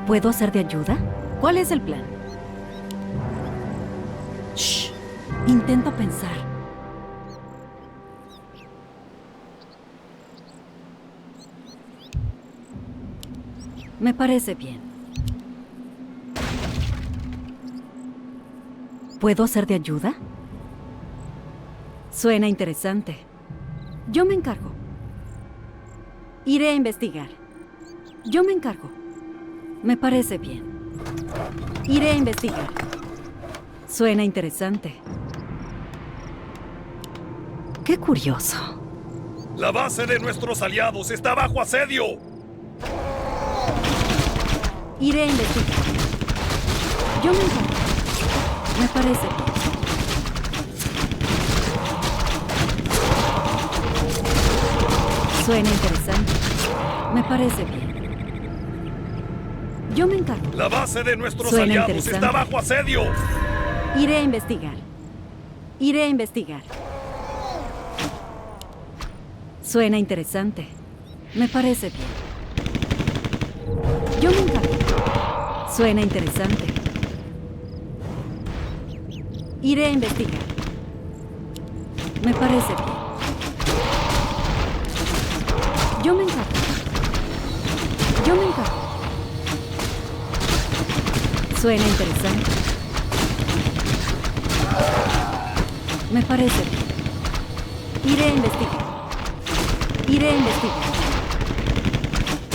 ¿Puedo ser de ayuda? ¿Cuál es el plan? Shh. Intento pensar. Me parece bien. ¿Puedo ser de ayuda? Suena interesante. Yo me encargo. Iré a investigar. Yo me encargo. Me parece bien. Iré a investigar. Suena interesante. Qué curioso. La base de nuestros aliados está bajo asedio. Iré a investigar. Yo me encargo. Me parece bien. Suena interesante. Me parece bien. Yo me encargo. La base de nuestros Suena aliados interesante. está bajo asedio. Iré a investigar. Iré a investigar. Suena interesante. Me parece bien. Yo me encargo. Suena interesante. Iré a investigar. Me parece bien. Yo me encargo. Yo me encargo. Suena interesante. Me parece bien. Iré a investigar. Iré a investigar.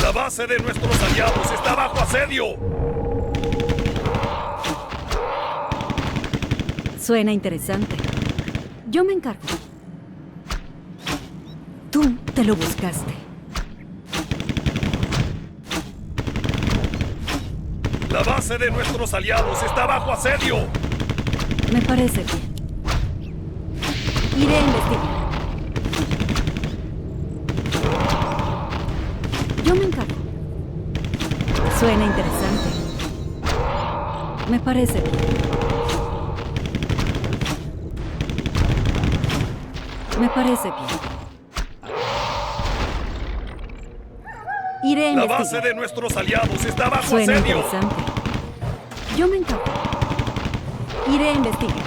La base de nuestros aliados está bajo asedio. Suena interesante. Yo me encargo. Tú te lo buscaste. La base de nuestros aliados está bajo asedio. Me parece bien. Iré a investigar. Yo me encargo. Suena interesante. Me parece bien. Me parece bien. Iré a La investigar. base de nuestros aliados está bajo Suena asedio. interesante. Yo me encargo. Iré a investigar.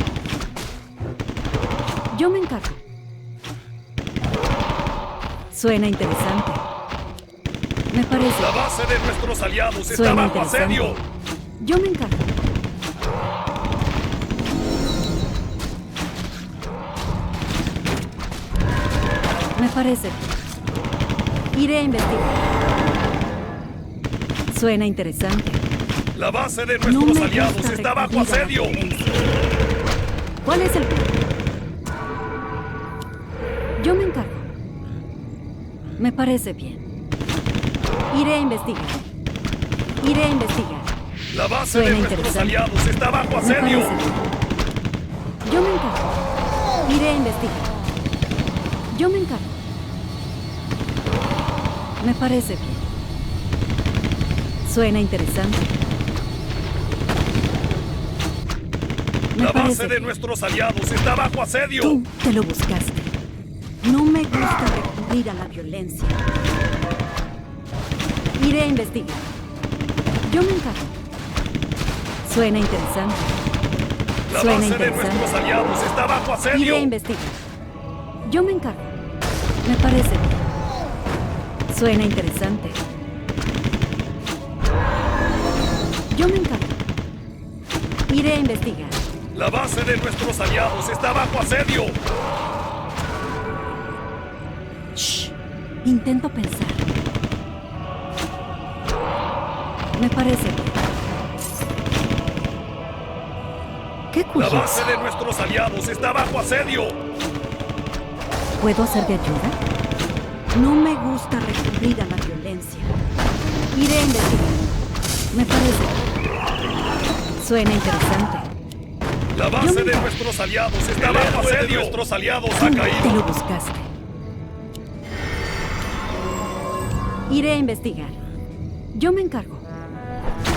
Yo me encargo. Suena interesante. Me parece. La base de nuestros aliados está Suena bajo interesante. asedio. Yo me encargo. Me parece bien. Iré a investigar. Suena interesante. La base de No nuestros me aliados gusta está bajo recurrir a la asedio. violencia. ¿Cuál es el plan? Yo me encargo. Me parece bien. Iré a investigar. Iré a investigar. La base Suena de nuestros interesante. aliados está bajo Me asedio. parece bien. Yo me encargo. Iré a investigar. Yo me encargo. Me parece bien. Suena interesante. Me La parece base de bien. nuestros aliados está bajo asedio. Tú te lo buscaste. No me gusta recurrir a la violencia. Iré a investigar. Yo me encargo. Suena interesante. La Suena base de interesante. nuestros aliados está bajo Iré asedio. a investigar. Yo me encargo. Me parece bien. Suena interesante. Yo me encargo. Iré a investigar. La base de nuestros aliados está bajo asedio. Shh. Intento pensar. Me parece bien. Qué La curioso. base de nuestros aliados está bajo asedio. ¿Puedo ser de ayuda? No me gusta recurrir a la violencia. Iré a investigar. Me parece bien. Suena interesante. La Yo base me de encargo. nuestros aliados está bajo asedio. Nuestros aliados Tú ha te caído. lo buscaste. Iré a investigar. Yo me encargo.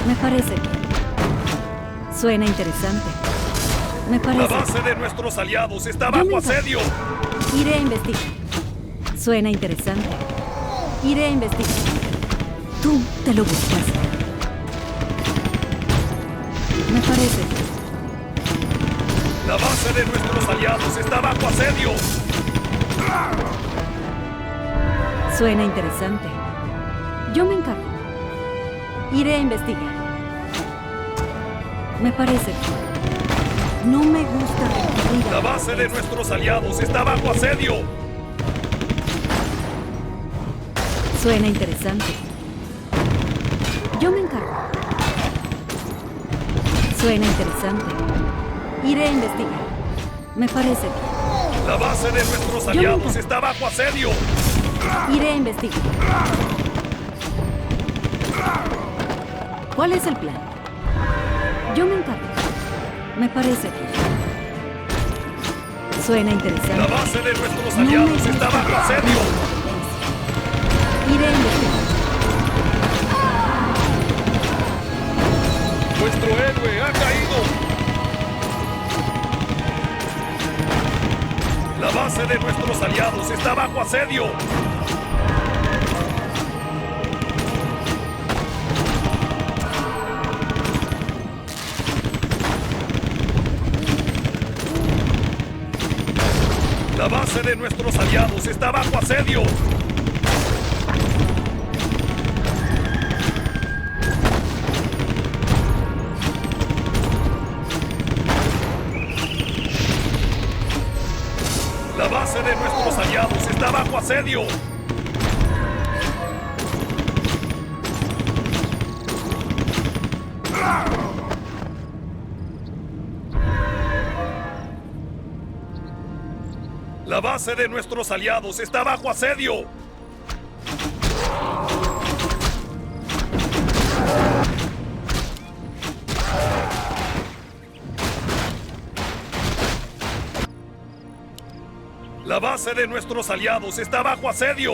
Me parece bien. Suena interesante. Me La parece base de nuestros aliados está Yo me bajo encargo. asedio. bien. Iré a investigar. Suena interesante. Iré a investigar. Tú te lo buscaste. Me parece bien. La base de nuestros aliados está bajo asedio. Suena interesante. Yo me encargo. Iré a investigar. Me parece bien. No me gusta recurrir a La base de nuestros aliados está bajo asedio. Suena interesante. Yo me encargo. Suena interesante. Iré a investigar. Me parece bien. La base de nuestros aliados está bajo asedio. Iré a investigar. ¿Cuál es el plan? Yo me encargo. Me parece bien. Suena interesante. La base de nuestros aliados está bajo asedio. Iré a investigar. Nuestro héroe ha caído. La base de nuestros aliados está bajo asedio. La base de nuestros aliados está bajo asedio. La base de nuestros aliados está bajo asedio. La base de nuestros aliados está bajo asedio. La base de nuestros aliados está bajo asedio.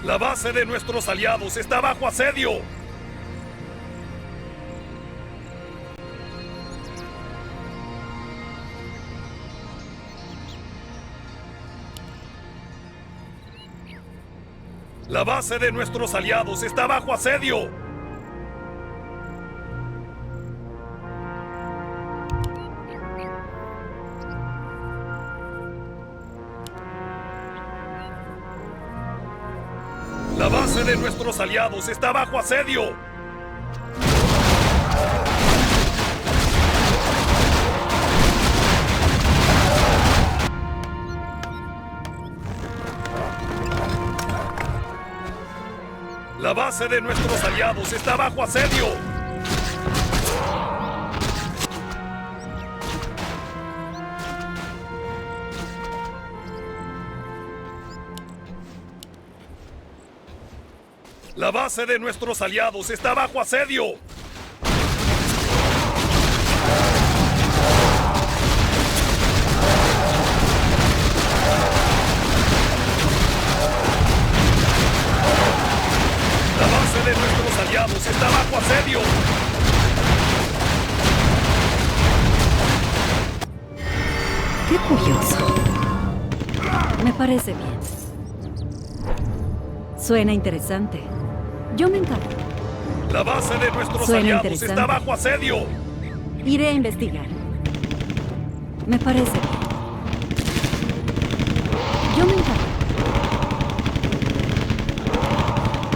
La base de nuestros aliados está bajo asedio. La base de nuestros aliados está bajo asedio. La base de nuestros aliados está bajo asedio. La base de nuestros aliados está bajo asedio. La base de nuestros aliados está bajo asedio. La base de nuestros aliados está bajo asedio. Qué curioso. Me parece bien. Suena interesante. Yo me encargo. La base de nuestros Suena aliados interesante. está bajo asedio. Iré a investigar. Me parece bien. Yo me encargo.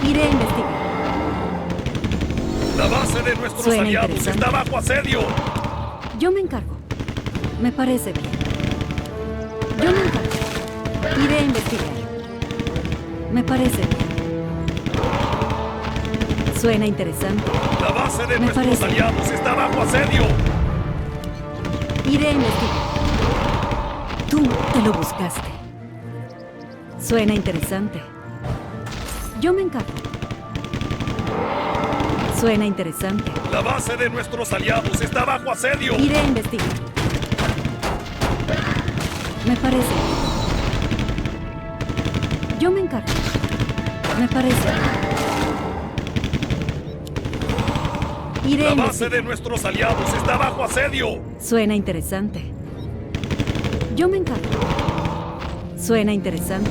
Iré a investigar. La base de nuestros Suena aliados interesante. está bajo asedio. Yo me encargo. Me parece bien. Yo me encargo. Iré a investigar. Me parece bien. Suena interesante. La base de Me nuestros parece. aliados está bajo asedio. Iré a investigar. Tú te lo buscaste. Suena interesante. Yo me encargo. Suena interesante. La base de nuestros aliados está bajo asedio. Iré a investigar. Me parece. Yo me encargo. Me parece. Iré a La base investigar. de nuestros aliados está bajo asedio. Suena interesante. Yo me encargo. Suena interesante.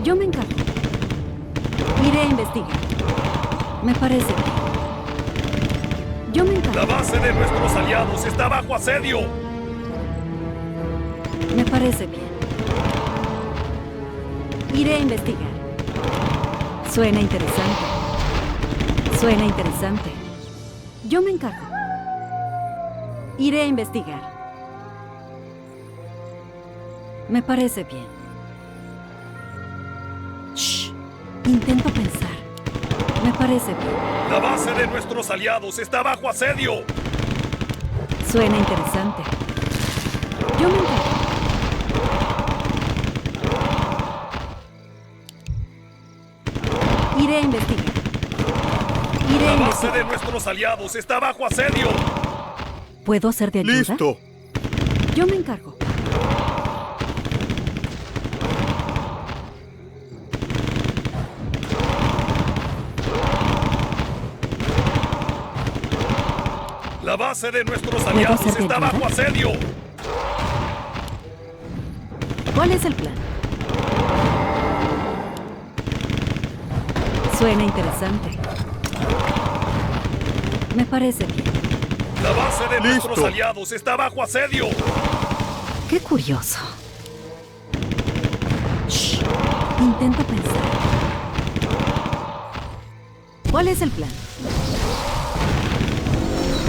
Yo me encargo. Iré a investigar. Me parece bien. Yo me encargo. La base de nuestros aliados está bajo asedio. Me parece bien. Iré a investigar. Suena interesante. Suena interesante. Yo me encargo. Iré a investigar. Me parece bien. Shh. Intento pensar. Me parece bien. La base de nuestros aliados está bajo asedio. Suena interesante. Yo me encargo. Iré a investigar. Iré a La base investigar. de nuestros aliados está bajo asedio. ¿Puedo ser de ayuda? ¡Listo! Yo me encargo. La base de nuestros ¿Puedo aliados ser de está ayuda? bajo asedio. ¿Cuál es el plan? Suena interesante. Me parece bien. La base de ¡Listo! nuestros aliados está bajo asedio. Qué curioso. Shh. Intento pensar. ¿Cuál es el plan?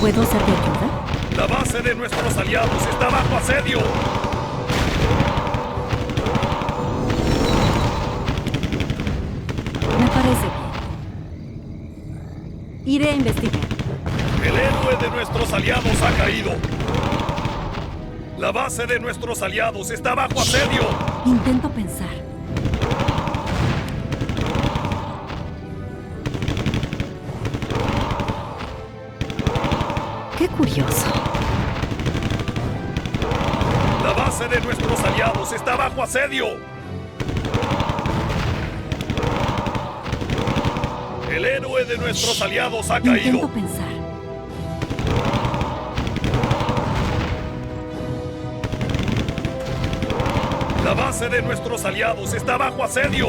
¿Puedo ser de ayuda? La base de nuestros aliados está bajo asedio. Me parece bien. Iré a investigar. El héroe de nuestros aliados ha caído. La base de nuestros aliados está bajo asedio. Intento pensar. Qué curioso. La base de nuestros aliados está bajo asedio. El héroe de nuestros aliados ha caído. Intento pensar. La base de nuestros aliados está bajo asedio.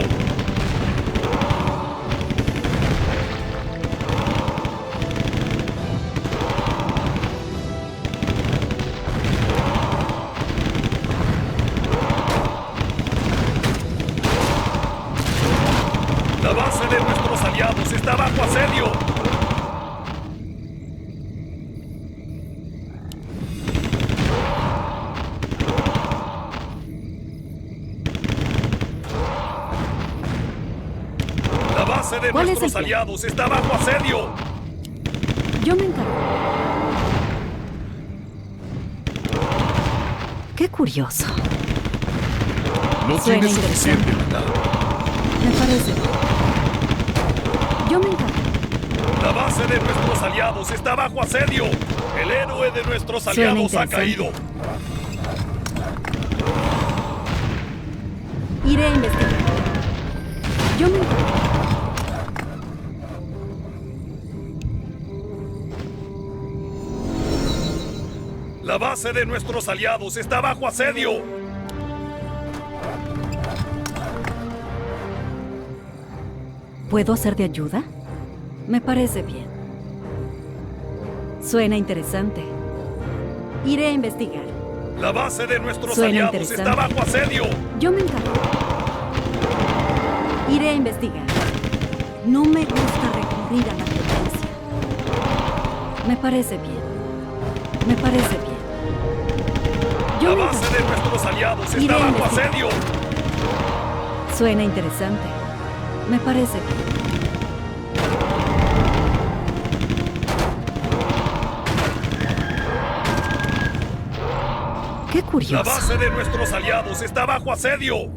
La base de nuestros aliados está bajo asedio. La base de ¿Cuál es nuestros el plan? aliados está bajo asedio. Yo me encargo. Qué curioso. No Suena tiene suficiente interesante. maná. Me parece bien. Yo me encargo. La base de nuestros aliados está bajo asedio. El héroe de nuestros Suena aliados ha interesante. caído. Iré a investigar. Yo me encargo. La base de nuestros aliados está bajo asedio. ¿Puedo ser de ayuda? Me parece bien. Suena interesante. Iré a investigar. La base de nuestros Suena aliados está interesante. bajo asedio. Yo me encargo. Iré a investigar. No me gusta recurrir a la violencia. Me parece bien. Me parece bien. Yo La me base encargo. de nuestros aliados Iré está a bajo investigar. asedio. Suena interesante. Me parece bien. Qué La curioso. base de nuestros aliados está bajo asedio.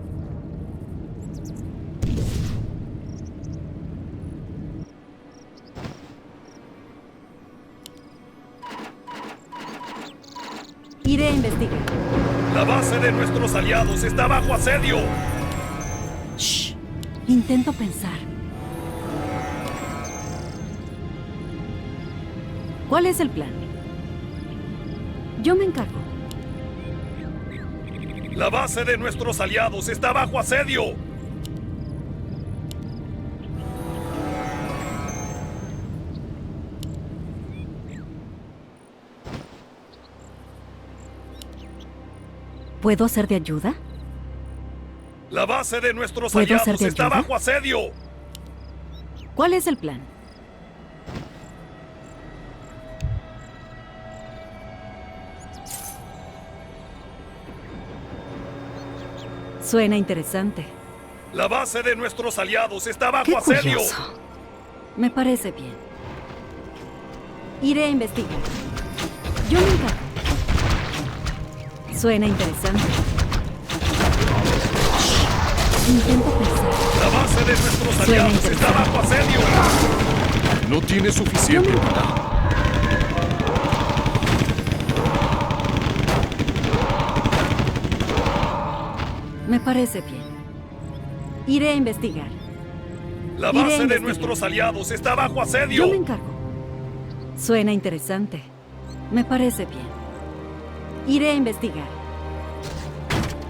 Iré a investigar. La base de nuestros aliados está bajo asedio. Shh. Intento pensar. ¿Cuál es el plan? Yo me encargo. La base de nuestros aliados está bajo asedio. ¿Puedo ser de ayuda? La base de nuestros ¿Puedo ser aliados de está ayuda? bajo asedio. ¿Cuál es el plan? Suena interesante. La base de nuestros aliados está bajo ¡Qué asedio. curioso! Me parece bien. Iré a investigar. Yo me encargo. Suena interesante. Intento pensar. La base de nuestros Suena aliados está interesante. bajo asedio. No tiene suficiente unidad. Me parece bien. Iré a investigar. La Iré a base de investigar. nuestros aliados está bajo asedio. Yo me encargo. Suena interesante. Me parece bien. Iré a investigar.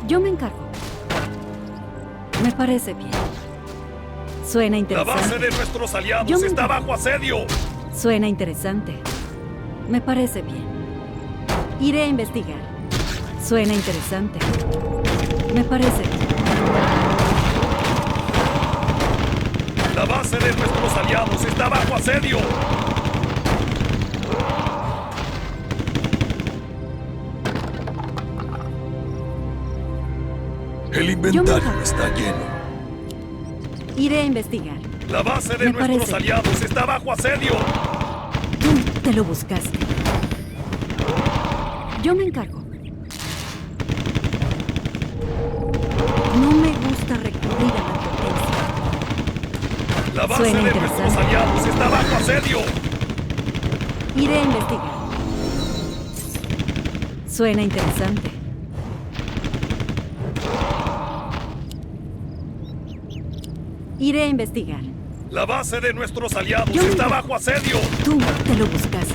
Yo me encargo. Me parece bien. Suena La interesante. base de nuestros aliados Yo me está encargo. bajo asedio. Suena interesante. Me parece bien. Iré a investigar. Suena interesante. Me parece bien. La base de nuestros aliados está bajo asedio. El inventario está lleno. Iré a investigar. La base de Me nuestros parece. aliados está bajo asedio. Tú te lo buscaste. Yo me encargo. No me gusta recurrir a la violencia. La base Suena de nuestros interesante. aliados está bajo asedio. Iré a investigar. Suena interesante. Iré a investigar. La base de nuestros aliados Yo me está encargo. bajo asedio. Tú te lo buscaste.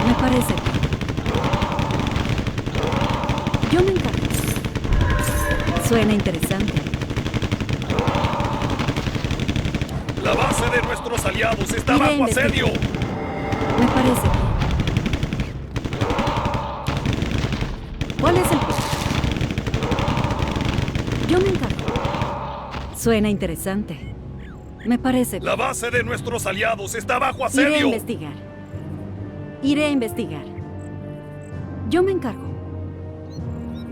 Me parece bien. Yo me encargo. Suena interesante. La base de nuestros aliados está Iré a bajo investigar. asedio. Me parece bien. ¿Cuál es el plan? Yo me encargo. Suena interesante. Me parece bien. La base de nuestros aliados está bajo Iré a asedio. investigar. Iré a investigar. Yo me encargo.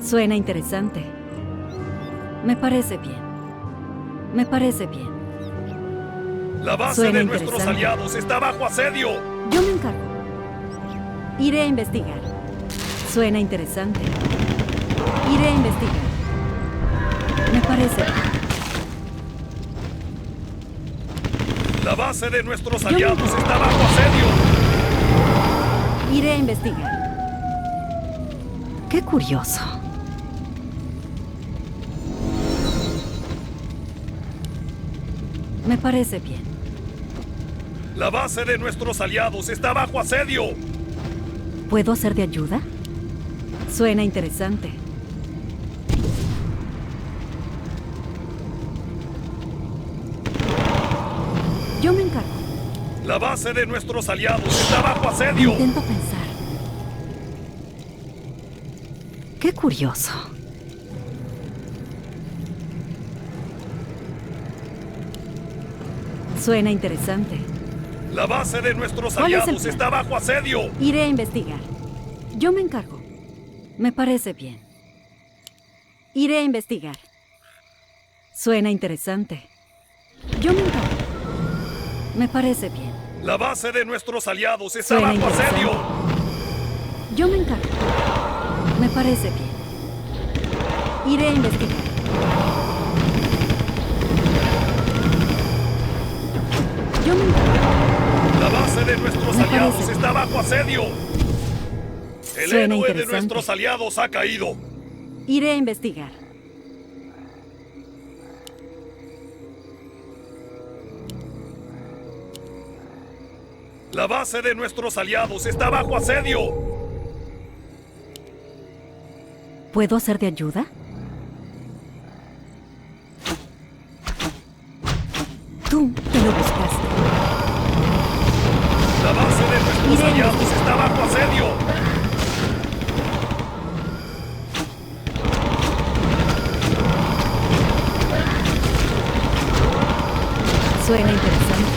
Suena interesante. Me parece bien. Me parece bien. La base Suena de nuestros interesante. aliados está bajo asedio. Yo me encargo. Iré a investigar. Suena interesante. Iré a investigar. Me parece bien. La base de nuestros me aliados encargo. está bajo asedio. Iré a investigar. Qué curioso. Me parece bien. La base de nuestros aliados está bajo asedio. ¿Puedo ser de ayuda? Suena interesante. Yo me encargo. La base de nuestros aliados está bajo asedio. Intento pensar. Qué curioso. Suena interesante. La base de nuestros ¿Cuál es el aliados plan? está bajo asedio. Iré a investigar. Yo me encargo. Me parece bien. Iré a investigar. Suena interesante. Yo me encargo. Me parece bien. La base de nuestros aliados está Suena bajo interesante. asedio. Yo me encargo. Me parece bien. Iré a investigar. Yo me encargo. La base de nuestros Me aliados parece. está bajo asedio. El Suena héroe de interesante. nuestros aliados ha caído. Iré a investigar. La base de nuestros aliados está bajo asedio. ¿Puedo ser de ayuda? Tú te lo buscaste. La base de nuestros aliados está bajo asedio. Suena interesante.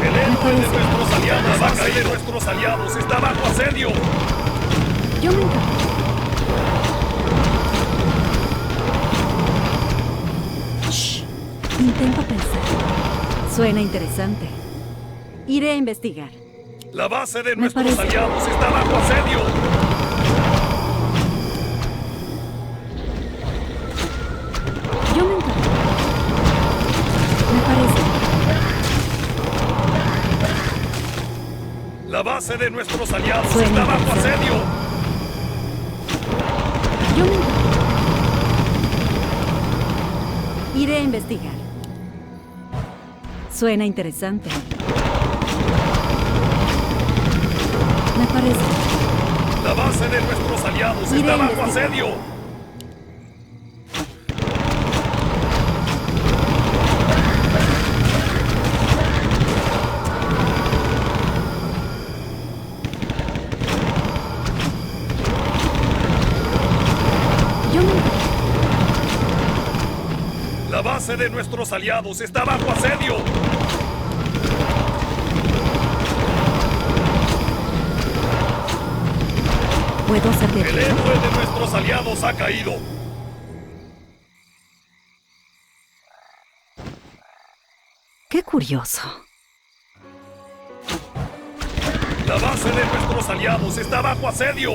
El héroe de nuestros aliados, la base de nuestros aliados está bajo asedio. Yo me encargo. Shh. Intento pensar. Suena interesante. Iré a investigar. La base de Me nuestros parece. aliados está bajo asedio. Yo me encargo. Me parece. La base de nuestros aliados Suena está bajo interesante. asedio. Yo me encargo. Iré a investigar. Suena interesante. Me parece. La base de nuestros aliados Iré está a bajo investigar. asedio. Yo me encargo. La base de nuestros aliados está bajo asedio. ¿Puedo ser de El ayuda? héroe de nuestros aliados ha caído. Qué curioso. La base de nuestros aliados está bajo asedio.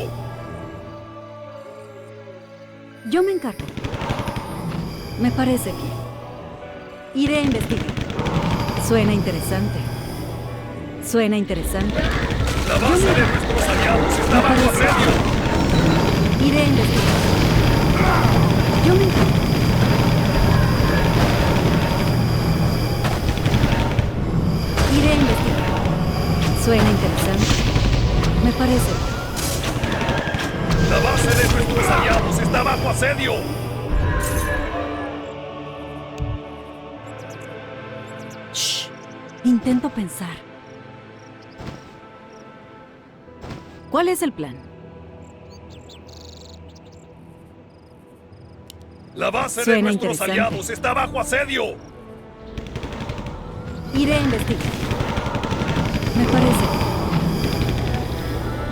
Yo me encargo. Me parece bien. Iré a investigar. Suena interesante. Suena interesante. La base de nuestros aliados está bajo asedio. Iré a investigar. Yo me encargo. Iré a investigar. Suena interesante. Me parece. La base de nuestros aliados está bajo asedio. Shh. Intento pensar. ¿Cuál es el plan? La base de Suena nuestros interesante. aliados está bajo asedio. Iré a investigar. Me parece.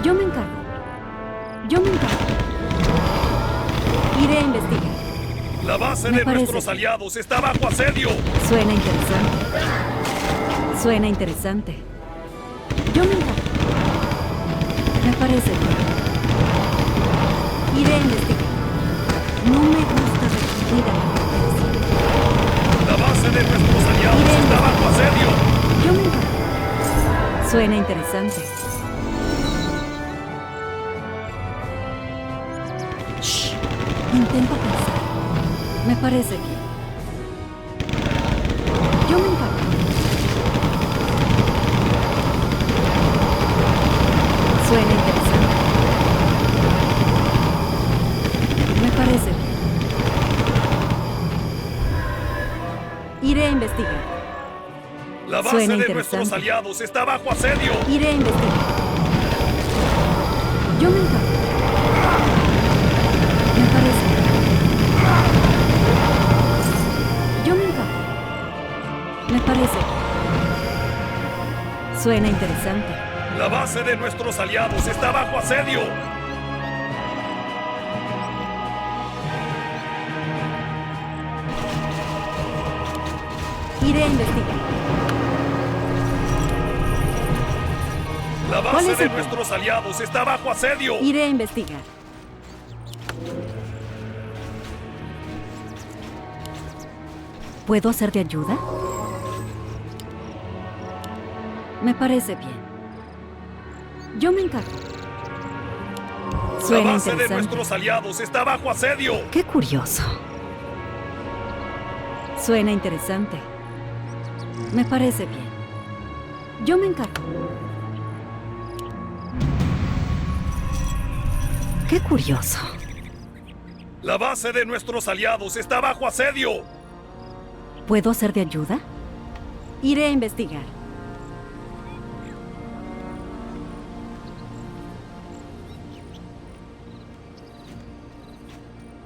Yo me encargo. Yo me encargo. Iré a investigar. La base Me de parece. nuestros aliados está bajo asedio. Suena interesante. Suena interesante. Yo me encargo. Me parece bien. Iré a investigar. No me gusta recurrir a la violencia. La base de nuestros aliados Iré. está bajo asedio. Yo me encargo. Suena interesante. Shh. Intento pensar. Me parece bien. Yo me encargo. Suena interesante. Me parece bien. Iré a investigar. La base Suena de interesante. nuestros aliados está bajo asedio. Iré a investigar. Yo me encargo. Me parece. Yo me encargo. Me parece. Suena interesante. La base de nuestros aliados está bajo asedio. Iré a investigar. La ¿Cuál base es de el plan? nuestros aliados está bajo asedio. Iré a investigar. ¿Puedo ser de ayuda? Me parece bien. Yo me encargo. La Suena base de interesante. nuestros aliados está bajo asedio. Qué curioso. Suena interesante. Me parece bien. Yo me encargo. Qué curioso. La base de nuestros aliados está bajo asedio. ¿Puedo ser de ayuda? Iré a investigar.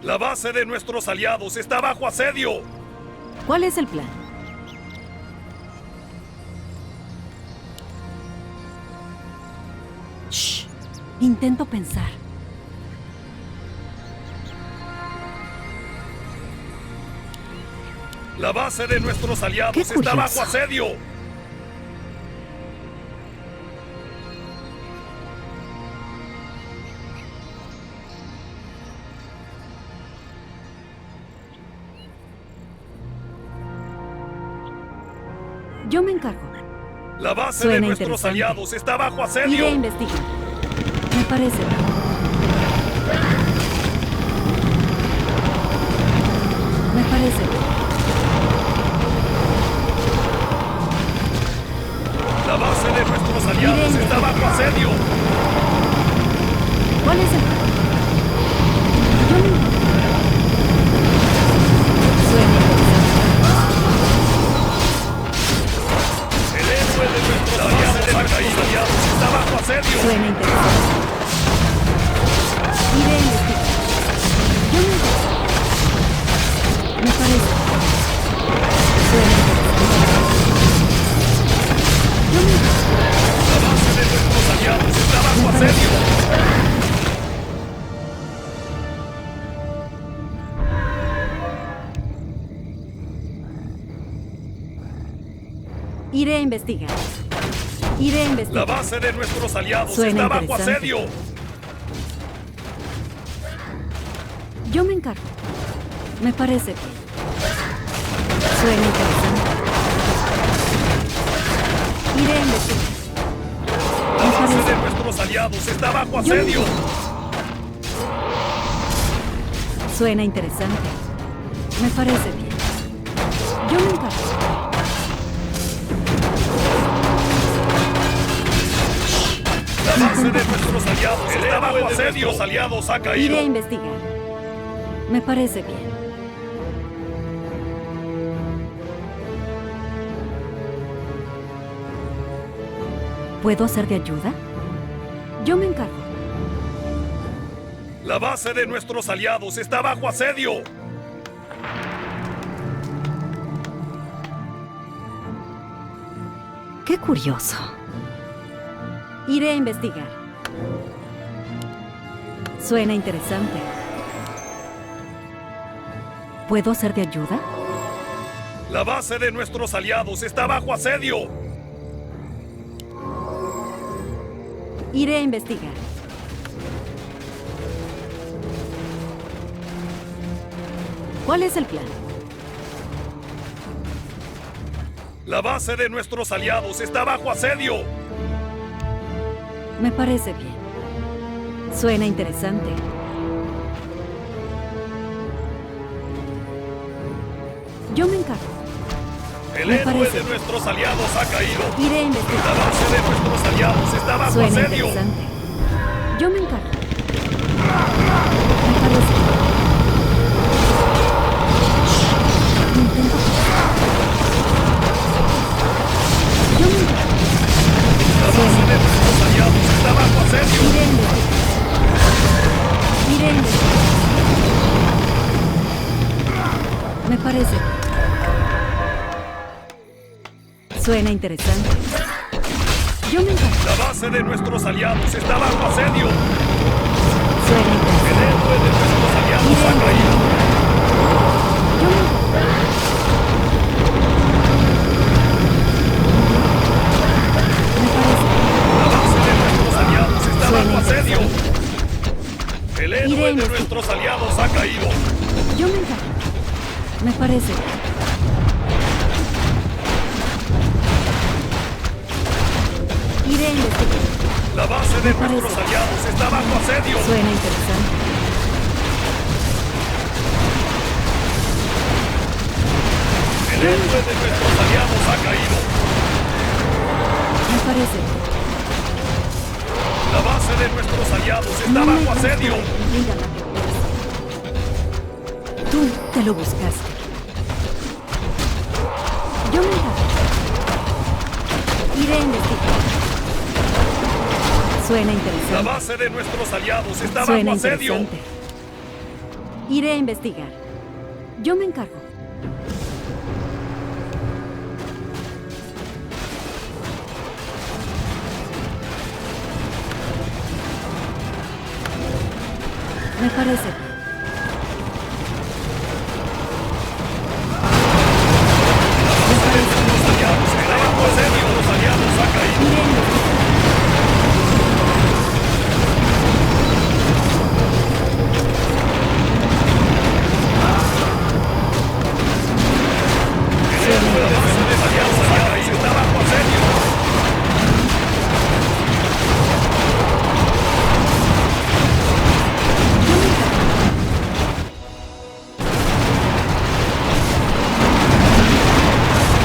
La base de nuestros aliados está bajo asedio. ¿Cuál es el plan? Shh. Intento pensar. La base de nuestros aliados ¡Qué está curioso! bajo asedio. Yo me encargo. La base Suena de nuestros interesante. aliados está bajo Iré a asedio. investigar. Me parece. Me parece. La base de nuestros aliados está bajo asedio. ¿Cuál es el plan? Yo me encargo. Suena interesante. El héroe de nuestros aliados ha caído. Está bajo asedio. Suena interesante. Iré a investigar. Yo me encargo. Me parece. Suena interesante. Yo me encargo. La base de nuestros aliados está bajo asedio. Iré a investigar. Iré a La investigar. base de nuestros aliados Suena está bajo interesante. asedio. Yo me encargo. Me parece bien. Suena interesante. Iré a investigar. La Me base de parece. nuestros aliados está bajo Yo me asedio. Suena interesante. Me parece bien. Yo me encargo. La base de nuestros aliados está bajo asedio. Nuestros aliados ha Iré caído. a investigar. Me parece bien. ¿Puedo ser de ayuda? Yo me encargo. La base de nuestros aliados está bajo asedio. Qué curioso. Iré a investigar. Suena interesante. ¿Puedo ser de ayuda? La base de nuestros aliados está bajo asedio. Iré a investigar. ¿Cuál es el plan? La base de nuestros aliados está bajo asedio. Me parece bien. Suena interesante. Yo me encargo. El Me héroe parece. de nuestros aliados ha caído. Iré a La investigar. base de nuestros aliados está bajo Suena asedio. interesante. Yo me encargo. Me parece. Intento. Yo me encargo. La base de nuestros aliados está bajo asedio. Iré a investigar. Iré a investigar. Me parece. Suena interesante. Yo me encargo. La base de nuestros aliados está bajo asedio. Suena El interesante. héroe de nuestros aliados ha caído. Yo me encargo. Me parece. La base de nuestros aliados está Suena bajo asedio. interesante. El Iré a héroe de investigar. nuestros aliados ha caído. Yo me encargo. Me parece. Iré a investigar. La base de Me parece. nuestros aliados está bajo asedio. Suena interesante. El héroe de nuestros aliados ha caído. Me parece. La base de nuestros aliados está No me bajo gusta asedio. recurrir a la violencia. Tú te lo buscaste. Yo me encargo. Iré a investigar. Suena La interesante. base de nuestros aliados está Suena bajo asedio. interesante. Iré a investigar. Yo me encargo. Me parece bien. Los aliados está bajo asedio. Los aliados han caído. Iré a investigar. La base de los aliados está bajo asedio.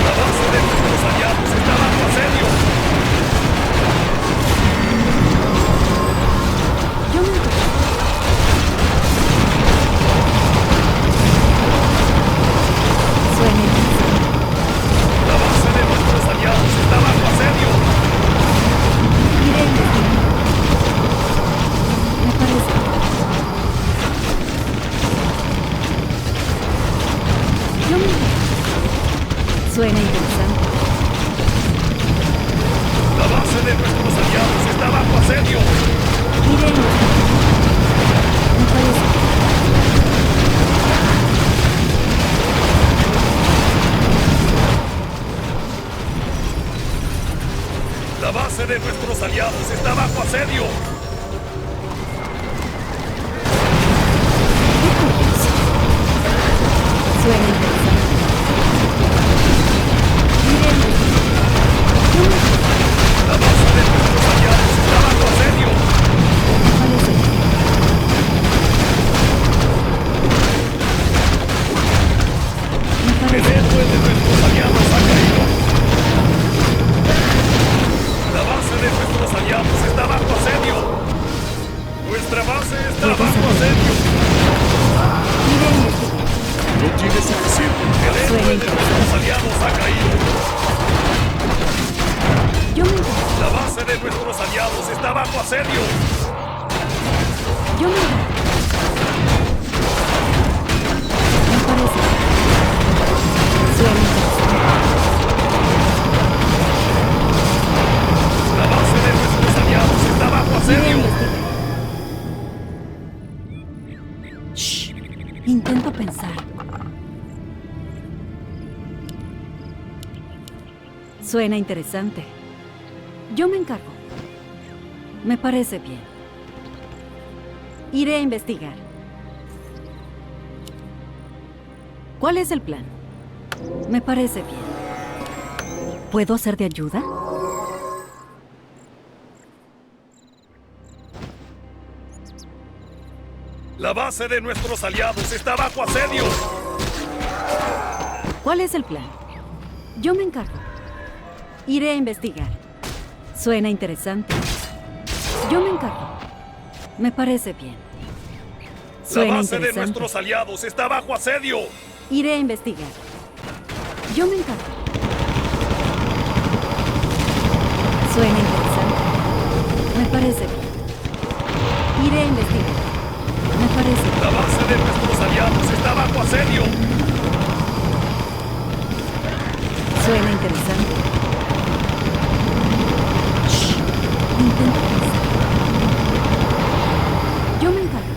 La base de nuestros aliados está bajo asedio. Yo me encargo. Suena interesante. La base de nuestros aliados está bajo asedio. Iré a investigar. Me parece bien. Yo me encargo. Suena interesante. La base de nuestros aliados está bajo asedio. Iré a investigar. Me parece bien. La base de nuestros aliados está bajo asedio. ¿Qué curioso? Suena interesante. Iré a investigar. Yo me encargo. La base de nuestros aliados está bajo asedio. Me parece bien. Me El parece bien. héroe de nuestros aliados ha caído. La base de nuestros aliados está bajo asedio. Nuestra base está bajo asedio. Iré a investigar. No tiene suficiente. El héroe de nuestros aliados ha caído. Yo me encargo. La base de nuestros aliados está bajo asedio. Yo me encargo. Me parece bien. Suena interesante. La base de nuestros aliados está bajo Iré a asedio. investigar. Shh. Intento pensar. Suena interesante. Yo me encargo. Me parece bien. Iré a investigar. ¿Cuál es el plan? Me parece bien. ¿Puedo ser de ayuda? La base de nuestros aliados está bajo asedio. ¿Cuál es el plan? Yo me encargo. Iré a investigar. Suena interesante. Yo me encargo. Me parece bien. La Suena base de interesante. nuestros aliados está bajo asedio. Iré a investigar. Yo me encargo. Suena interesante. Me parece bien. Iré a investigar. Me parece bien. La base de nuestros aliados está bajo asedio. Suena interesante. Shh. Intento pensar. Yo me encargo.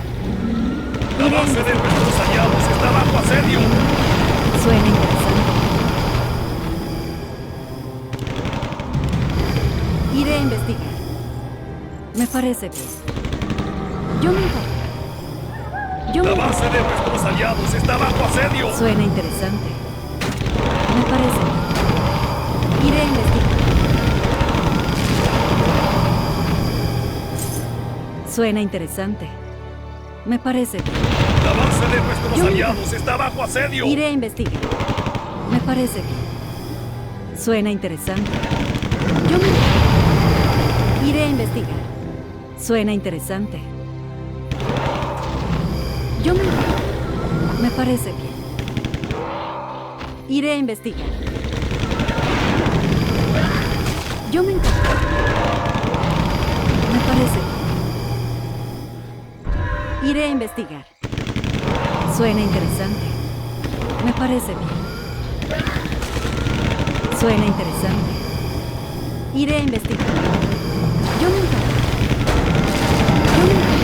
La Iré a base de investigar. nuestros aliados está bajo asedio. Suena interesante. Iré a investigar. Me parece bien. Yo me encargo. Yo me La encargo. base de nuestros aliados está bajo asedio. Suena interesante. Me parece bien. Iré a investigar. Suena interesante. Me parece bien. La base de nuestros Yo me aliados está bajo asedio. Iré a investigar. Me parece bien. Suena interesante. Yo me encargo. Iré a investigar. Suena interesante. Yo me encargo. Me parece bien. Iré a investigar. Yo me encargo. Me parece bien. Iré a investigar. Suena interesante. Me parece bien. Suena interesante. Iré a investigar. Yo me encargo. Yo me encargo.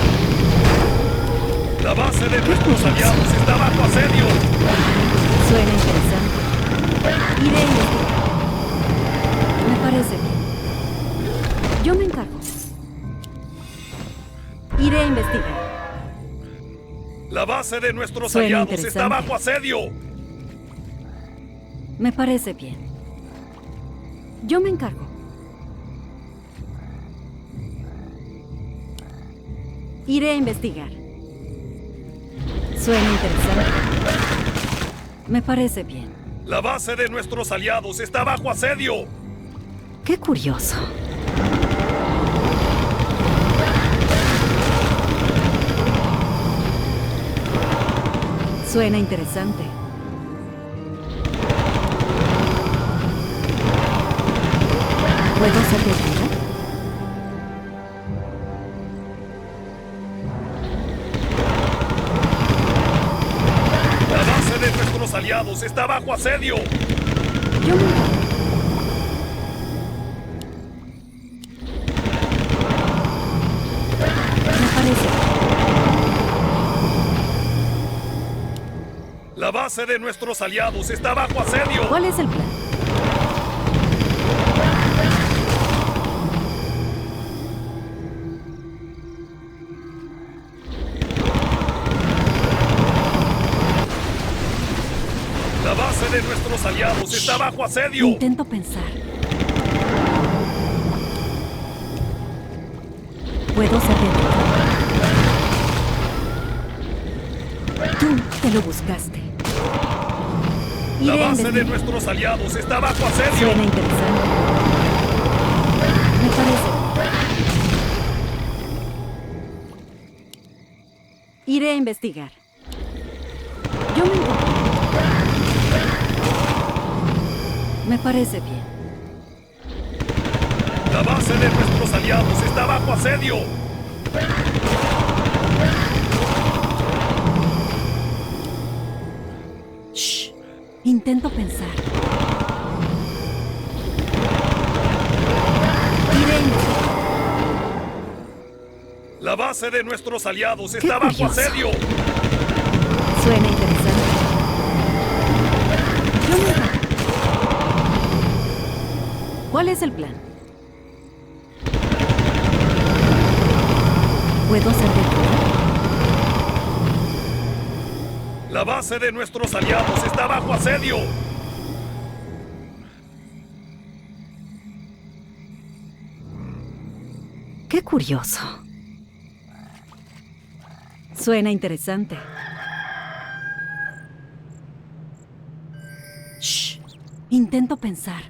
La base de nuestros aliados está bajo asedio. Suena interesante. Iré a investigar. Me parece bien. Yo me encargo. Iré a investigar. La base de nuestros Suena aliados está interesante. bajo asedio. Me parece bien. Yo me encargo. Iré a investigar. Suena interesante. Me parece bien. La base de nuestros aliados está bajo asedio. Qué curioso. Suena interesante. ¿Puedo ser de ayuda? La base de nuestros aliados está bajo asedio. Yo me encargo. Me parece. La base de nuestros aliados está bajo asedio. ¿Cuál es el plan? La base de nuestros aliados está bajo asedio. Intento pensar. ¿Puedo ser de ayuda? Tú te lo buscaste. La Iré a base de investigar. nuestros aliados está bajo asedio. Suena interesante. Me parece. Iré a investigar. Yo me encargo. Me parece bien. La base de nuestros aliados está bajo asedio. Shh. Intento pensar. Iré a investigar. La base de nuestros aliados Qué está bajo curioso. asedio. Suena interesante. Yo me encargo. ¿Cuál es el plan? ¿Puedo ser de ayuda? La base de nuestros aliados está bajo asedio. Qué curioso. Suena interesante. Shh. Intento pensar.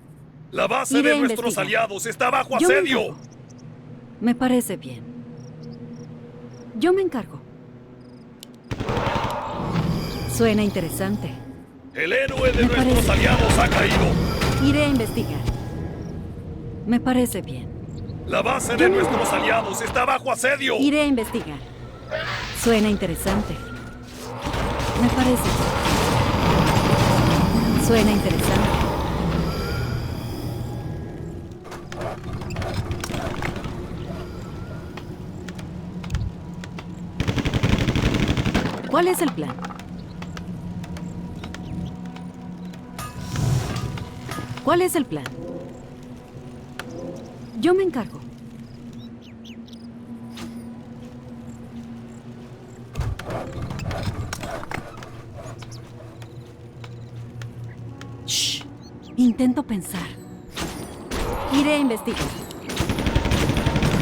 La base Iré de a nuestros investigar. aliados está bajo Yo me asedio. encargo. Me parece bien. Yo me encargo. Suena interesante. El héroe de Me nuestros parece. aliados ha caído. Iré a investigar. Me parece bien. La base Yo de me nuestros aliados está bajo asedio. Iré a investigar. Suena interesante. Me parece. Suena interesante. ¿Cuál es el plan? ¿Cuál es el plan? Yo me encargo. Shh. Intento pensar. Iré a investigar.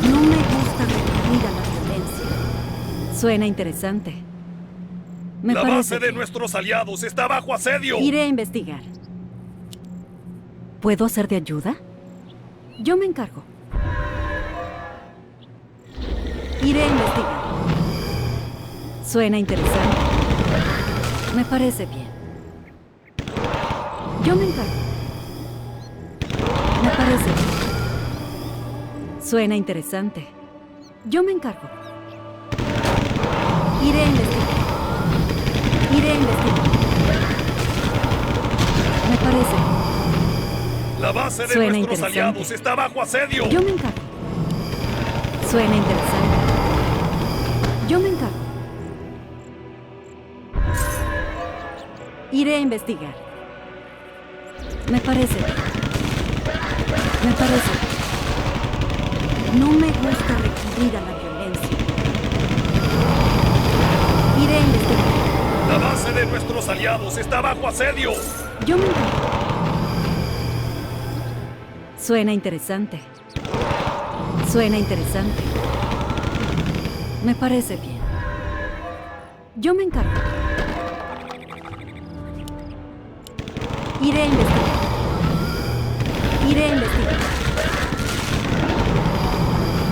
No me gusta recurrir a la violencia. Suena interesante. Me La parece base de bien. nuestros aliados está bajo asedio. Iré a investigar. ¿Puedo ser de ayuda? Yo me encargo. Iré a investigar. Suena interesante. Me parece bien. Yo me encargo. Me parece bien. Suena interesante. Yo me encargo. Iré a investigar. Iré a investigar. Me parece bien. La base de Suena nuestros interesante. aliados está bajo asedio. Yo me encargo. Suena interesante. Yo me encargo. Iré a investigar. Me parece bien. Me parece bien. No me gusta recurrir a la violencia. Iré a investigar. La base de nuestros aliados está bajo asedio. Yo me encargo. Suena interesante. Suena interesante. Me parece bien. Yo me encargo. Iré a investigar. Iré a investigar.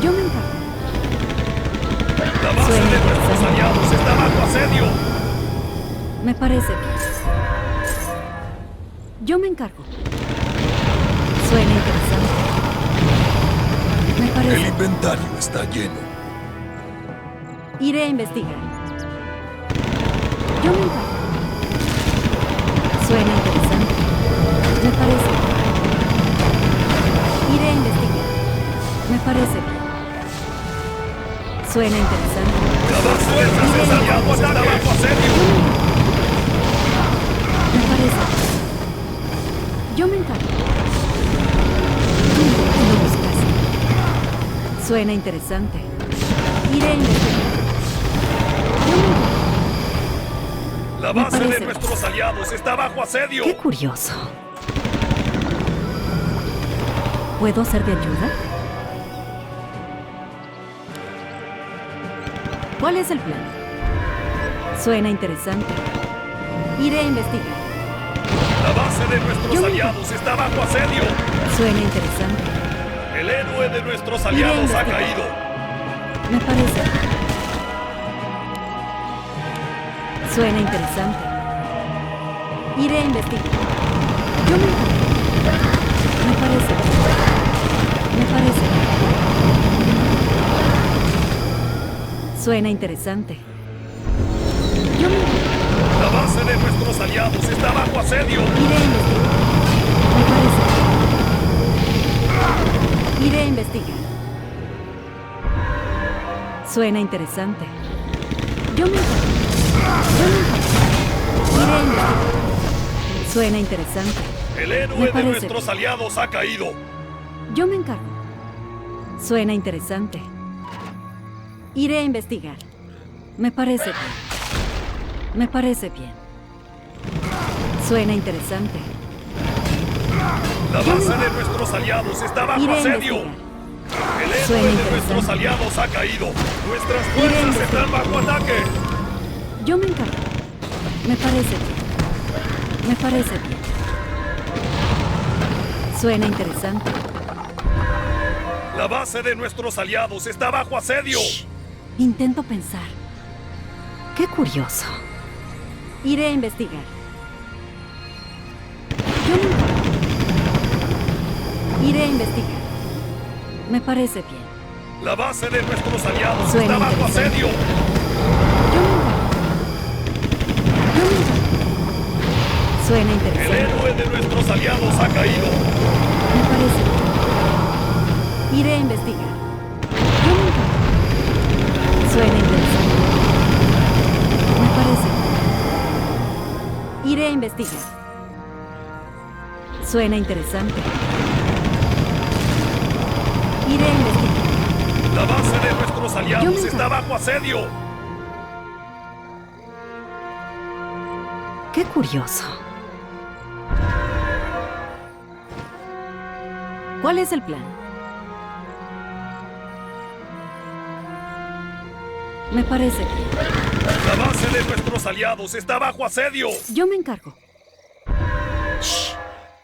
Yo me encargo. La base Suena de nuestros interesante. aliados está bajo asedio. Me parece bien. Yo me encargo. Suena interesante. Me parece El bien. inventario está lleno. Iré a investigar. Yo me encargo. Suena interesante. Me parece bien. Iré a investigar. Me parece bien. Suena interesante. La base de nuestros aliados está bajo asedio. Me parece bien. Yo me encargo. Tú lo buscaste. Suena interesante. Iré a investigar. Yo me encargo. La Me base de parece. nuestros aliados está bajo asedio. Qué curioso. ¿Puedo ser de ayuda? ¿Cuál es el plan? Suena interesante. Iré a investigar. La base de nuestros Yo me- aliados está bajo asedio. Suena interesante. El héroe de nuestros aliados ha investigar. caído. Me parece. Suena interesante. Iré a investigar. Yo me encargo. Me parece. Me parece. Suena interesante. Yo me encargo. La base de nuestros aliados está bajo asedio. Iré a investigar. Me parece. Iré a investigar. Suena interesante. Yo me encargo. Yo me encargo. Iré a investigar. Suena interesante. El Me héroe de parece. nuestros aliados ha caído. Yo me encargo. Suena interesante. Iré a investigar. Me parece bien. Me parece bien. Suena interesante. La base de nuestros aliados está bajo Iré a asedio. investigar. El Suena héroe de interesante. nuestros aliados ha caído. Nuestras Iré a fuerzas investigar. están bajo ataque. Yo me encargo. Me parece bien. Me parece bien. Suena interesante. La base de nuestros aliados está bajo asedio. Intento pensar. Qué curioso. Iré a investigar. Yo me encargo. Iré a investigar. Me parece bien. La base de nuestros aliados Suena está bajo interesante. asedio. Yo me encargo. Yo me encargo. Suena El interesante. héroe de nuestros aliados ha caído. Me parece bien. Iré a investigar. Yo me encargo. Suena interesante. Me parece bien. Iré a investigar. Suena interesante. Iré a investigar. La base de nuestros Yo aliados me está encargo. bajo asedio. Qué curioso. ¿Cuál es el plan? Me parece bien. La base de nuestros aliados está bajo asedio. Yo me encargo. Shh.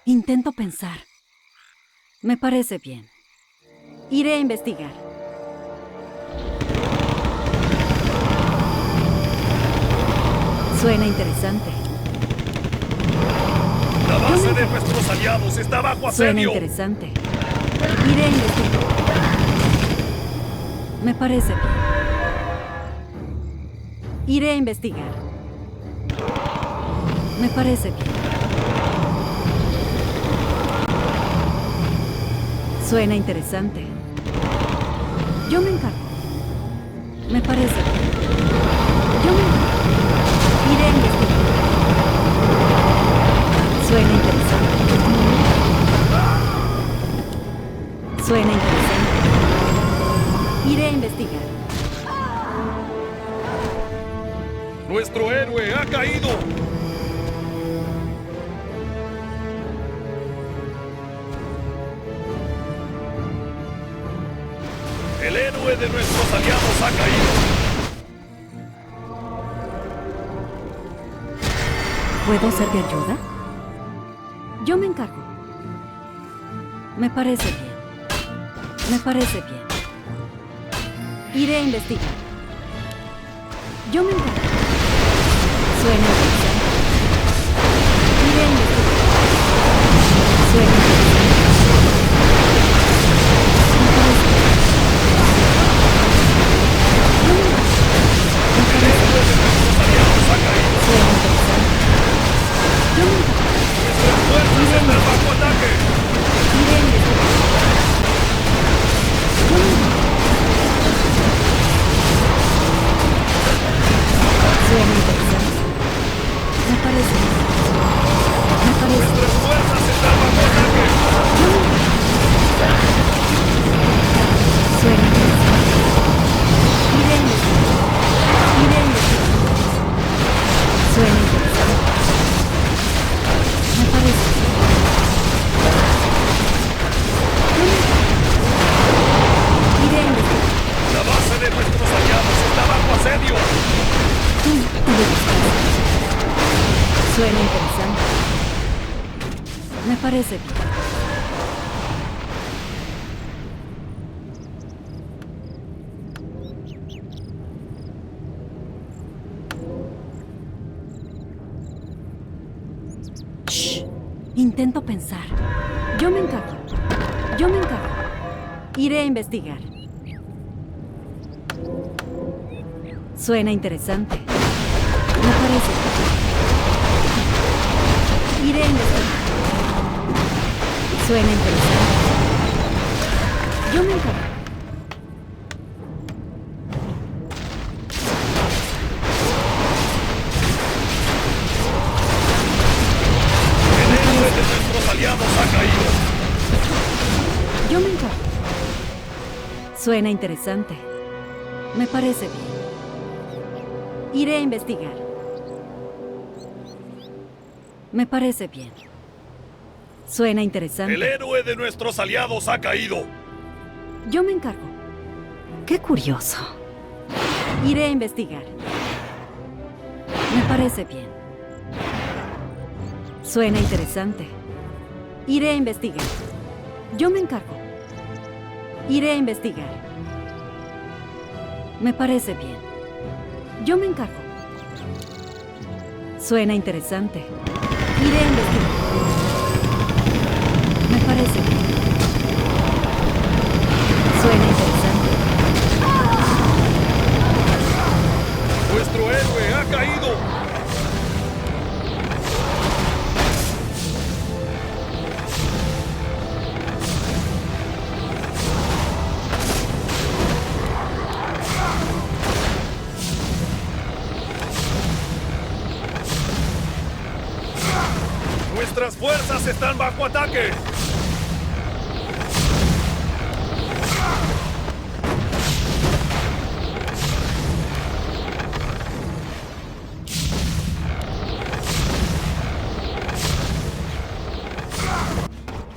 Intento pensar. Me parece bien. Iré a investigar. Suena interesante. La base de nuestros aliados está bajo Suena asedio. interesante. Iré a investigar. Me parece bien. Iré a investigar. Me parece bien. Suena interesante. Yo me encargo. Me parece bien. Yo me encargo. Iré a investigar. Suena interesante. Suena interesante. Iré a investigar. Nuestro héroe ha caído. El héroe de nuestros aliados ha caído. ¿Puedo ser de ayuda? Yo me encargo. Me parece bien. Me parece bien. Iré a investigar. Yo me encargo. Suena interesante. Iré a investigar. Suena interesante. Me parece bien. Yo me encargo. Me El parece héroe de nuestros aliados ha caído. bien. Suena interesante. Yo me encargo. Nuestras fuerzas están bajo ataque. Iré a investigar. Yo me encargo. Suena interesante. Me parece bien. Me parece bien. Nuestras fuerzas están bajo ataque. Yo me encargo. Suena interesante. Iré a investigar. Iré a investigar. Suena interesante. Me parece bien. Yo me encargo. Iré a investigar. La base de nuestros aliados está bajo asedio. Tú te lo buscas. Suena interesante. Me parece bien. Shh. Intento pensar. Yo me encargo. Yo me encargo. Iré a investigar. Suena interesante. Me parece bien. Iré a investigar. Suena interesante. Yo me encargo. El héroe de nuestros aliados ha caído. Yo me encargo. Suena interesante. Me parece bien. Iré a investigar. Me parece bien. Suena interesante. El héroe de nuestros aliados ha caído. Yo me encargo. Qué curioso. Iré a investigar. Me parece bien. Suena interesante. Iré a investigar. Yo me encargo. Iré a investigar. Me parece bien. Yo me encargo. Suena interesante. Iré a investigar. Me parece bien. Suena interesante. Nuestro héroe ha caído. Nuestras fuerzas están bajo ataque.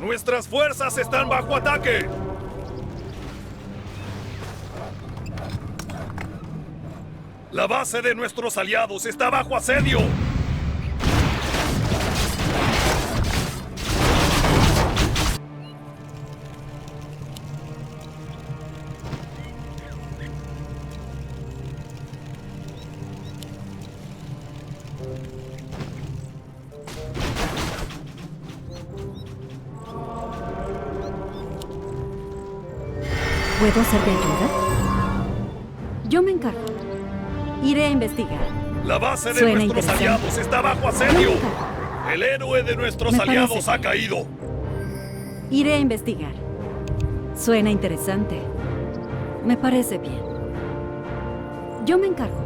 Nuestras fuerzas están bajo ataque. La base de nuestros aliados está bajo asedio. ¿Puedo ser de ayuda? Yo me encargo. Iré a investigar. La base de Suena nuestros interesante. aliados está bajo Yo asedio. me encargo. El héroe de nuestros Me parece aliados ha bien. caído. Iré a investigar. Suena interesante. Me parece bien. Yo me encargo.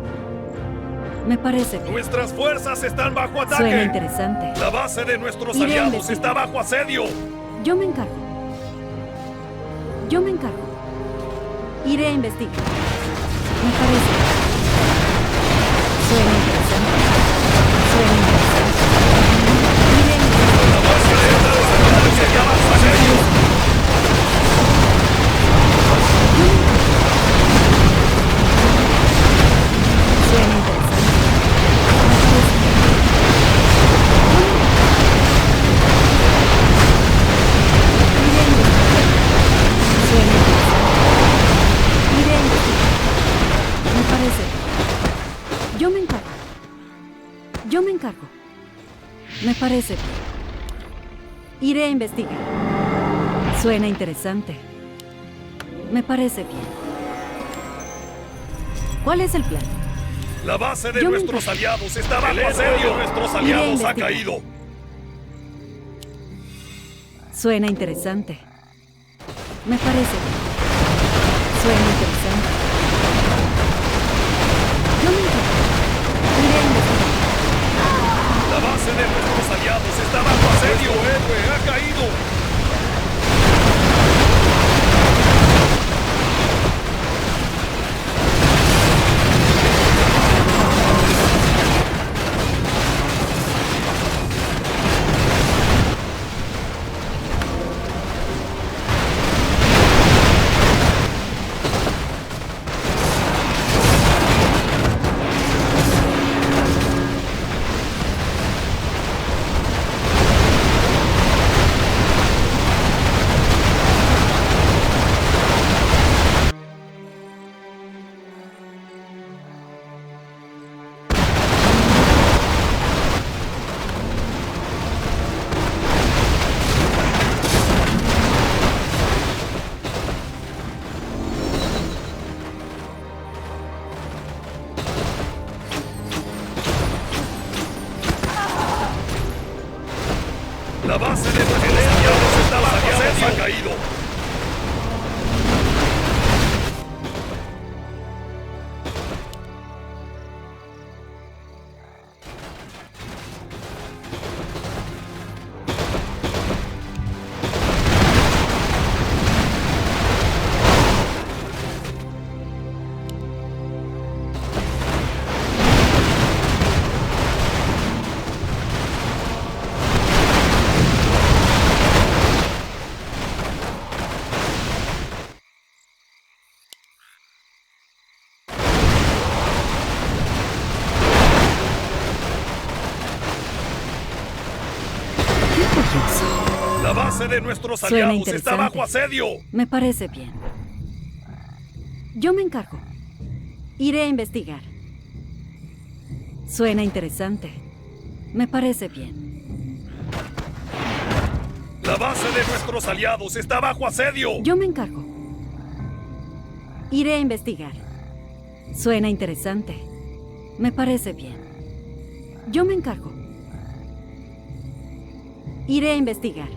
Me parece bien. Nuestras fuerzas están bajo Suena ataque. interesante. La base de nuestros Iré a aliados investigar. está bajo asedio. Yo me encargo. Yo me encargo. Iré a investigar. Me parece bien. Suena interesante. Suena interesante. Iré a investigar. La base de nuestros aliados está bajo asedio. Suena interesante. Me parece bien. Iré a investigar. Suena interesante. Iré a investigar. Me parece bien. Yo me encargo. Yo me encargo. Me parece bien. Iré a investigar. Suena interesante. Me parece bien. ¿Cuál es el plan? La base de Yo me nuestros encargo. aliados está bajo asedio. Nuestros Iré a aliados ha investigar. caído. Suena interesante. Me parece bien. Suena interesante. Yo me encargo. Iré a investigar. La base de nuestros aliados está bajo asedio. Nuestro héroe ha caído. La base de nuestros aliados está bajo asedio. Ha caído. ¡Qué curioso! La base de nuestros Suena aliados está interesante. bajo asedio. Me parece bien. Yo me encargo. Iré a investigar. Suena interesante. Me parece bien. La base de nuestros aliados está bajo asedio. Yo me encargo. Iré a investigar. Suena interesante. Me parece bien. Yo me encargo. Iré a investigar.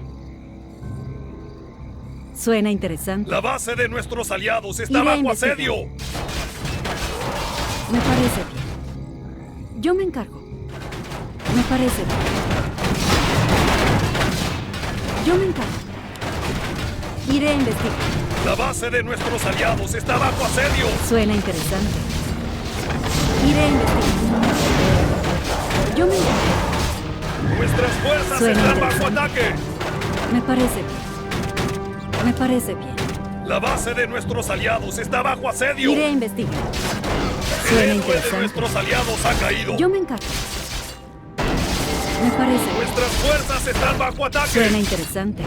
Suena interesante. La base de nuestros aliados está Iré a bajo investigar. asedio. Me parece bien. Yo me encargo. Me parece bien. Yo me encargo. Iré a investigar. La base de nuestros aliados está bajo asedio. Suena interesante. Iré a investigar. Yo me encargo. Nuestras fuerzas Suena están bajo interesante. ataque. Me parece bien. Me parece bien. La base de nuestros aliados está bajo asedio. Iré a investigar. El Suena héroe de interesante. nuestros aliados ha caído. Yo me encargo. Me parece bien. Nuestras fuerzas están bajo ataque. Suena interesante.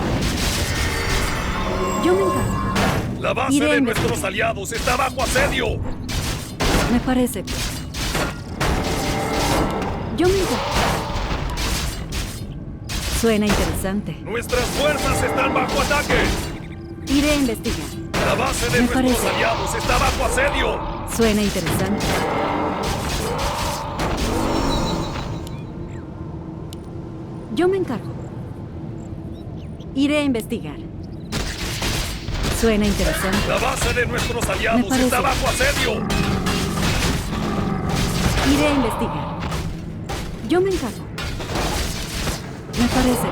Yo me encargo. La base Iré a de investigar. nuestros aliados está bajo asedio. Me parece bien. Yo me encargo. Suena interesante. Nuestras fuerzas están bajo ataque. Iré a investigar. La base de Me nuestros parece. aliados está bajo asedio. Suena interesante. Yo me encargo. Iré a investigar. Suena interesante. La base de nuestros aliados parece. está bajo asedio. Iré a investigar. Yo me encargo. Me parece.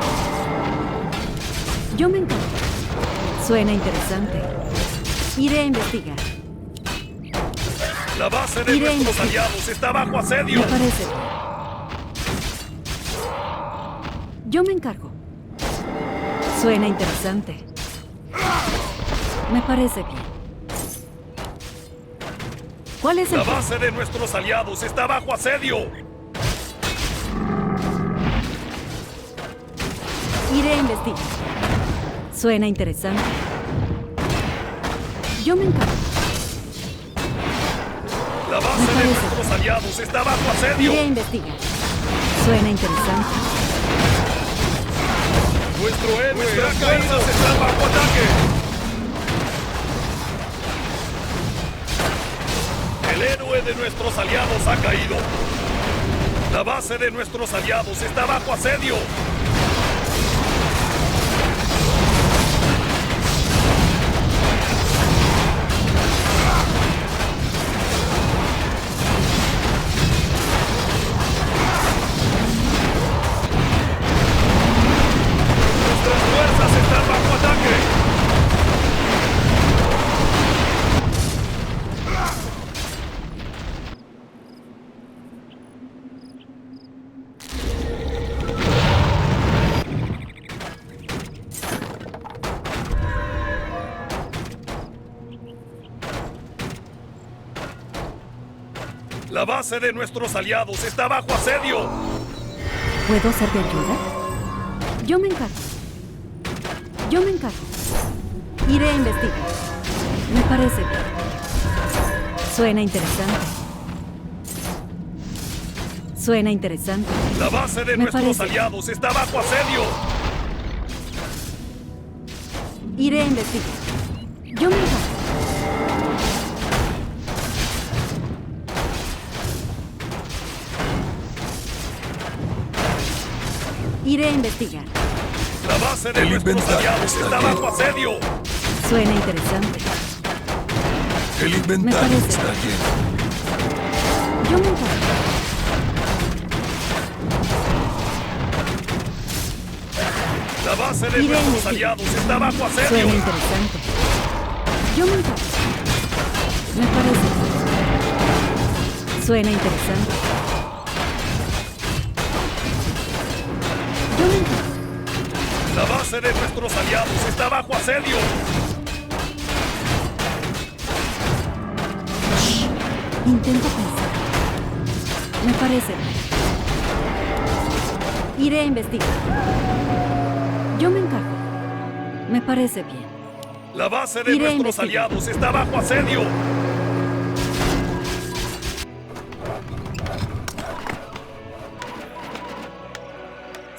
Yo me encargo. Suena interesante. Iré a investigar. La base de Iré a nuestros investigar. aliados está bajo asedio. Me parece bien. Yo me encargo. Suena interesante. Me parece bien. ¿Cuál es el La plan? base de nuestros aliados está bajo asedio. Iré a investigar. Suena interesante. Yo me encargo. La Me base de parece. nuestros aliados está bajo asedio. Iré a investigar. Suena interesante. Nuestro héroe ha caído. Están bajo ataque. El héroe de nuestros aliados ha caído. La base de nuestros aliados está bajo asedio. Nuestras fuerzas están bajo ataque. La base de nuestros aliados está bajo asedio. ¿Puedo ser de ayuda? Yo me encargo. Yo me encargo. Iré a investigar. Me parece bien. Suena interesante. Suena interesante. La base de Me nuestros parece. aliados está bajo asedio. Iré a investigar. Yo me encargo. Iré a investigar. La base de El nuestros inventario aliados está está lleno. bajo asedio. Suena interesante. El inventario parece. está lleno. Yo me encargo. La base de Iré a nuestros investigar. aliados está bajo Suena asedio. interesante. Yo me encargo. Me parece. Suena interesante. Yo me encargo. La base de nuestros aliados está bajo asedio. Intento pensar. Me parece. Iré a investigar. Yo me encargo. Me parece bien. La base de Iré a nuestros investigar. aliados está bajo asedio.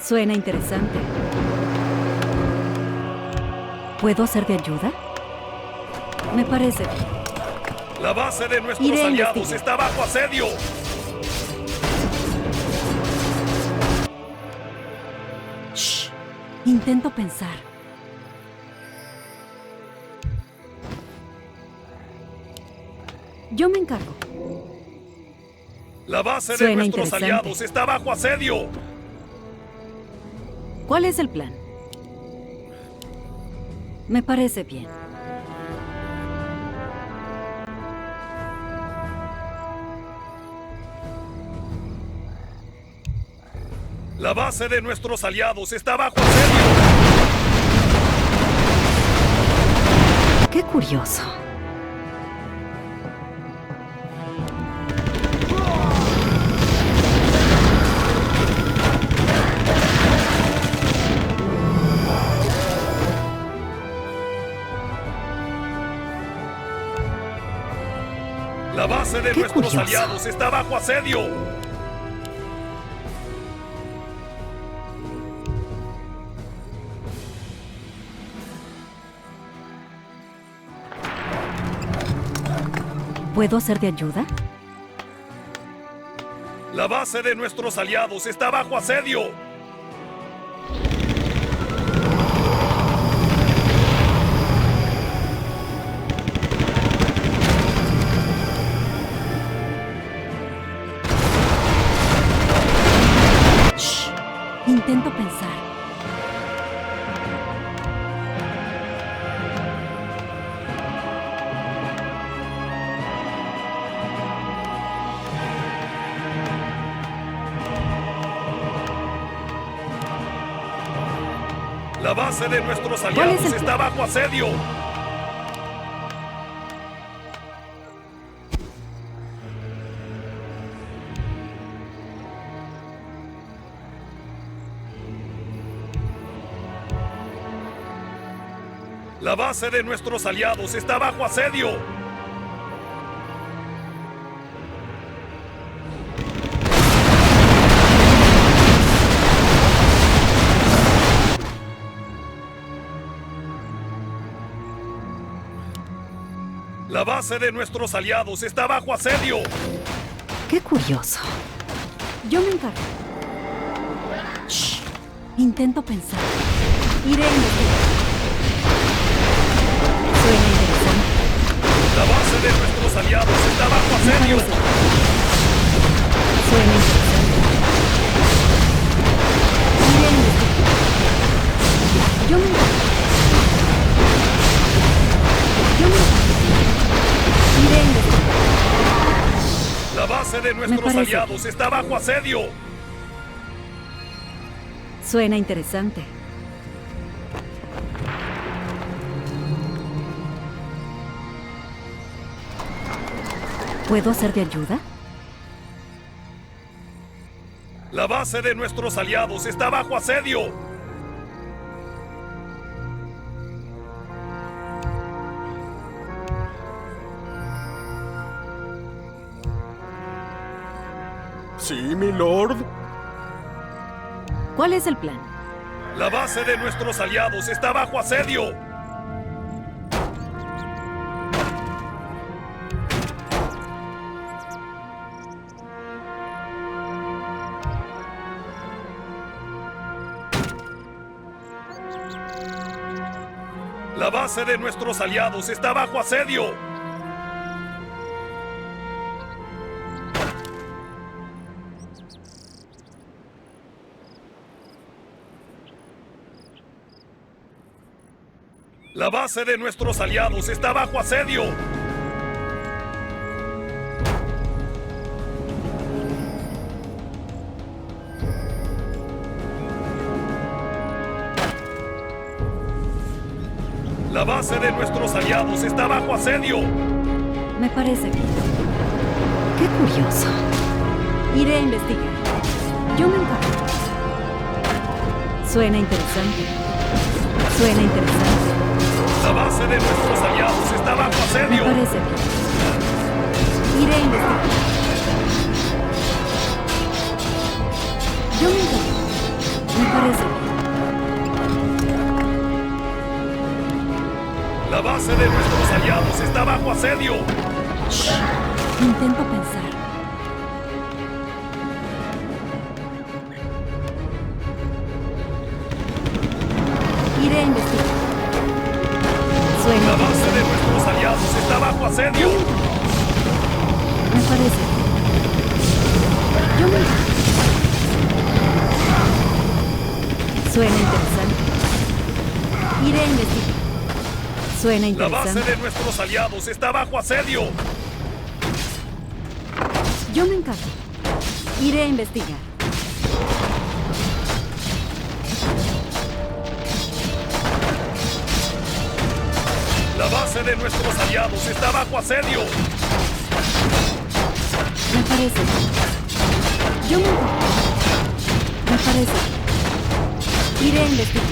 Suena interesante. ¿Puedo ser de ayuda? Me parece bien. La base de nuestros Iré a aliados investigar. está bajo asedio. Shh. Intento pensar. Yo me encargo. La base de Suena nuestros interesante. aliados está bajo asedio. ¿Cuál es el plan? Me parece bien. La base de nuestros aliados está bajo asedio. Qué curioso. La base de Qué nuestros curioso. aliados está bajo asedio. ¿Puedo ser de ayuda? La base de nuestros aliados está bajo asedio. Shh. Intento pensar. La base de nuestros ¿Cuál aliados es el está bajo asedio. La base de nuestros aliados está bajo asedio. La base de nuestros aliados está bajo asedio. Qué curioso. Yo me encargo. Shh. Intento pensar. Iré a investigar. Suena interesante. La base de nuestros aliados está bajo Me asedio. parece. Suena interesante. Iré a investigar. Yo me encargo. Yo me encargo. Iré a investigar. La base de nuestros parece. aliados está bajo asedio. Suena interesante. ¿Puedo ser de ayuda? La base de nuestros aliados está bajo asedio. Sí, mi lord. ¿Cuál es el plan? La base de nuestros aliados está bajo asedio. La base de nuestros aliados está bajo asedio. La base de nuestros aliados está bajo asedio. La base de nuestros aliados está bajo asedio. Me parece bien. Qué curioso. Iré a investigar. Yo me encargo. Suena interesante. Suena interesante. La base de nuestros aliados está bajo Me asedio. parece bien. Iré a investigar. Yo me encargo. Me parece bien. La base de nuestros aliados está bajo asedio. Shh. Intento pensar. Iré a investigar. Suena La base de interesante. nuestros aliados está bajo asedio. Me parece. Yo me encargo. Suena interesante. Iré a investigar. Suena La base interesante. de nuestros aliados está bajo asedio. Yo me encargo. Iré a investigar. La base de nuestros aliados está bajo asedio. Me parece. Yo me encargo. Me parece. Iré a investigar.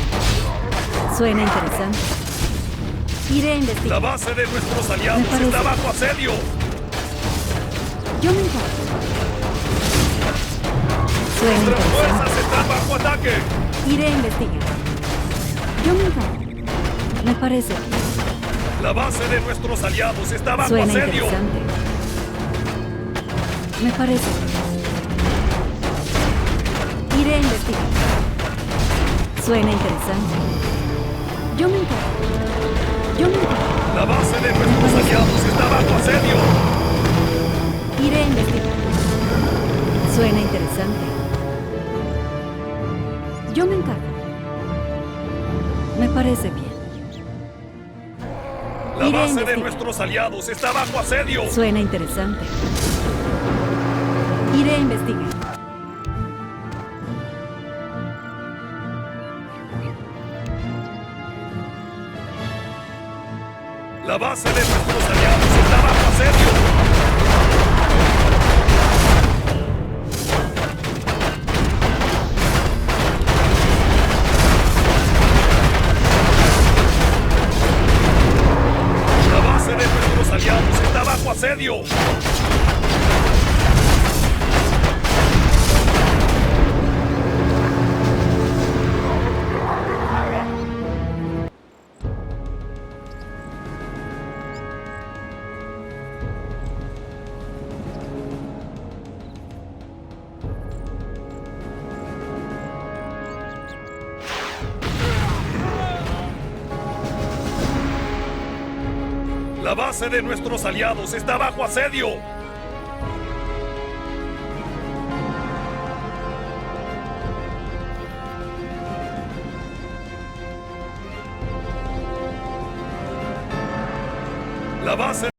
Suena interesante. Iré a La investigar. base de nuestros aliados Me parece. está bajo asedio. Yo me encargo. Suena Nuestras interesante. fuerzas están bajo ataque. Iré a investigar. Yo me encargo. Me parece. La base de nuestros aliados está bajo Suena asedio. interesante. Me parece. Iré a investigar. Suena interesante. Yo me encargo. La base de nuestros aliados está bajo asedio. Iré a investigar. Suena interesante. Yo me encargo. Me parece bien. La Iré a base de investigar. nuestros aliados está bajo asedio. Suena interesante. Iré a investigar. La base de nuestros aliados está bajo asedio. La base de nuestros aliados está bajo asedio. La base de nuestros aliados está bajo asedio. La base